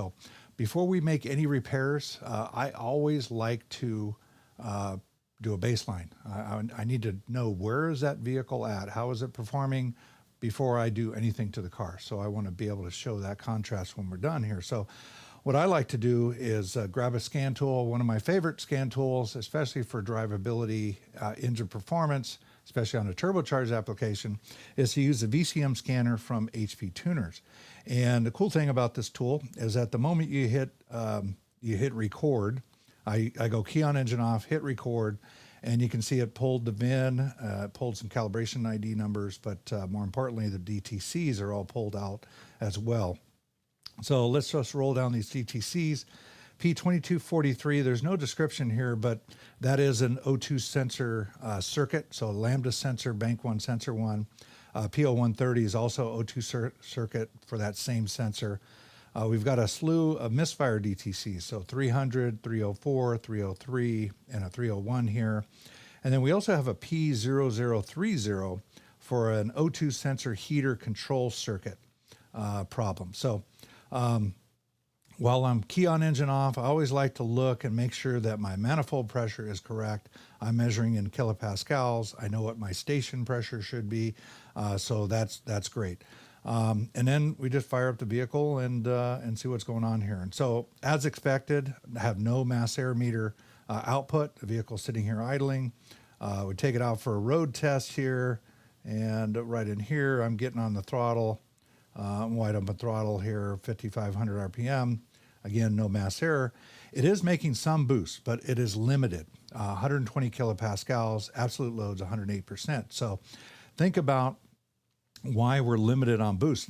So before we make any repairs, I always like to do a baseline. I need to know, where is that vehicle at? How is it performing before I do anything to the car? So I want to be able to show that contrast when we're done here. So what I like to do is grab a scan tool. One of my favorite scan tools, especially for drivability, engine performance, especially on a turbocharged application, is to use the VCM scanner from HP Tuners. And the cool thing about this tool is at the moment you hit record, I go key on engine off, hit record, and you can see it pulled the VIN, pulled some calibration ID numbers, but more importantly, the DTCs are all pulled out as well. So let's just roll down these DTCs. P2243, there's no description here, but that is an O2 sensor circuit. So lambda sensor, bank one, sensor one. P0130 is also O2 circuit for that same sensor. We've got a slew of misfire DTCs, so 300, 304, 303, and a 301 here. And then we also have a P0030 for an O2 sensor heater control circuit problem. So while I'm key on engine off, I always like to look and make sure that my manifold pressure is correct. I'm measuring in kilopascals. I know what my station pressure should be, so that's great. And then we just fire up the vehicle and see what's going on here. And so, as expected, I have no mass air meter output. The vehicle's sitting here idling. We take it out for a road test here, and right in here, I'm getting on the throttle. Wide open throttle here, 5,500 RPM. Again, no mass error. It is making some boost, but it is limited. 120 kilopascals, absolute load's 108%. So think about why we're limited on boost.